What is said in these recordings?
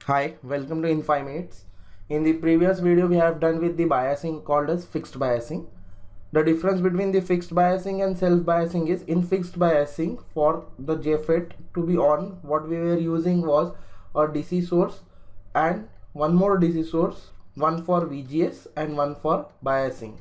Hi, welcome to In 5 Minutes. In the previous video we have done with the biasing called as fixed biasing. The difference between the fixed biasing and self biasing is in fixed biasing for the JFET to be on, what we were using was a DC source and one more DC source, one for VGS and one for biasing.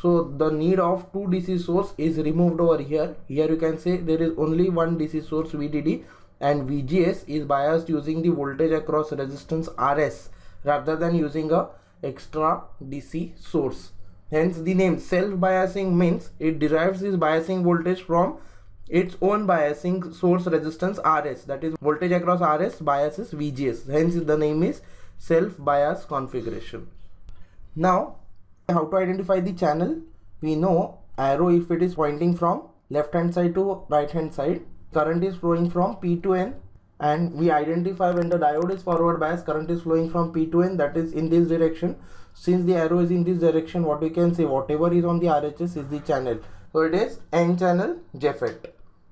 So the need of two DC source is removed over here. Here you can say there is only one DC source VDD and VGS is biased using the voltage across resistance RS rather than using a extra DC source. Hence the name self biasing means it derives its biasing voltage from its own biasing source resistance RS, that is voltage across RS biases VGS. Hence the name is self bias configuration. Now how to identify the channel? We know arrow, if it is pointing from left hand side to right hand side, current is flowing from P to N, and we identify when the diode is forward bias, current is flowing from P to N, that is in this direction. Since the arrow is in this direction, what we can say, whatever is on the RHS is the channel. So it is N channel JFET.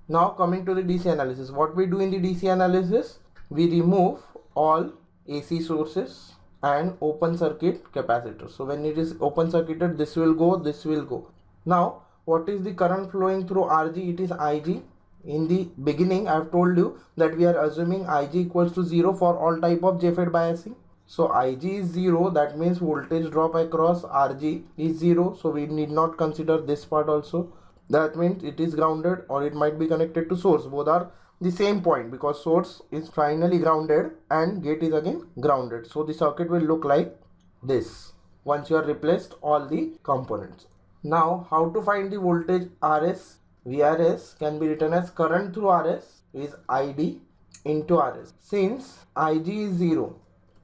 Now coming to the DC analysis, what we do in the DC analysis, we remove all AC sources and open circuit capacitor. So when it is open circuited, this will go, this will go. Now what is the current flowing through RG? It is IG. In the beginning I have told you that we are assuming IG equals to 0 for all type of JFET biasing. So IG is 0, that means voltage drop across RG is 0, so we need not consider this part also. That means it is grounded or it might be connected to source. Both are the same point because source is finally grounded and gate is again grounded. So the circuit will look like this once you are replaced all the components. Now how to find the voltage RS? VRS can be written as current through RS is ID into RS. Since IG is 0,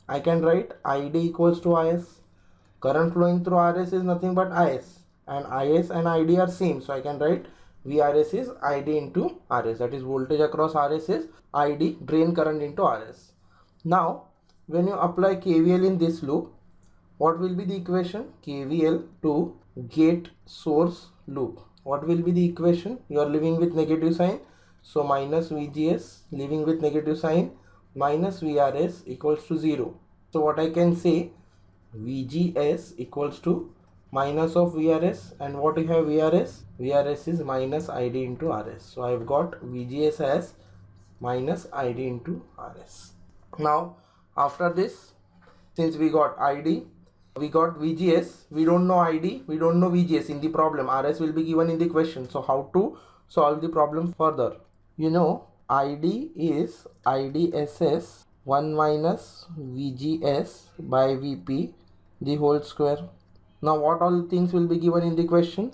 I can write ID equals to IS. Current flowing through RS is nothing but IS, and IS and ID are same, so I can write VRS is ID into RS, that is voltage across RS is ID, drain current into RS. Now when you apply KVL in this loop, what will be the equation? KVL to gate source loop. What will be the equation? You are living with negative sign, so minus VGS living with negative sign minus VRS equals to 0. So what I can say, VGS equals to minus of VRS, and what we have VRS? VRS is minus ID into RS. So I have got VGS as minus ID into RS. Now after this, since we got ID, we got VGS, we don't know ID, we don't know VGS in the problem. RS will be given in the question. So how to solve the problem further? You know ID is IDSS 1 minus VGS by VP the whole square. Now what all things will be given in the question?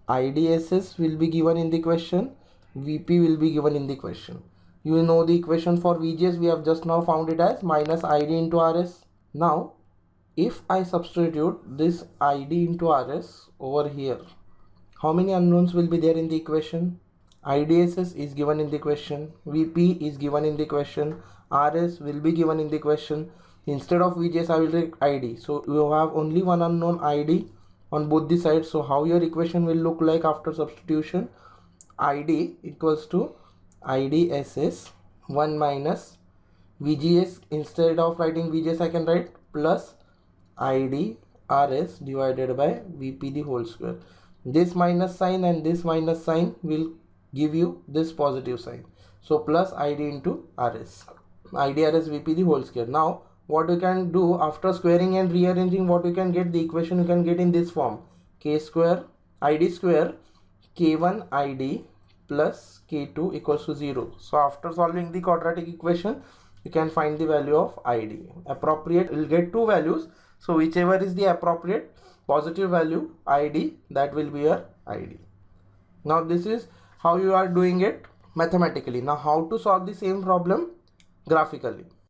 IDSS will be given in the question, VP will be given in the question. You know the equation for VGS, we have just now found it as minus ID into RS. Now if I substitute this ID into RS over here, how many unknowns will be there in the equation? IDSS is given in the question, VP is given in the question, RS will be given in the question. Instead of VGS I will take ID. So you have only one unknown ID on both the sides. So how your equation will look like after substitution? ID equals to IDSS 1 minus VGS. Instead of writing VGS I can write plus ID RS divided by VP the whole square. This minus sign and this minus sign will give you this positive sign. So plus ID into RS. ID RS VP the whole square. Now what you can do after squaring and rearranging, what you can get, the equation you can get in this form: K square ID square K1 ID plus K2 equals to 0. So after solving the quadratic equation, you can find the value of ID. Appropriate will get two values. So whichever is the appropriate positive value ID, that will be your ID. Now this is how you are doing it mathematically. Now how to solve the same problem graphically?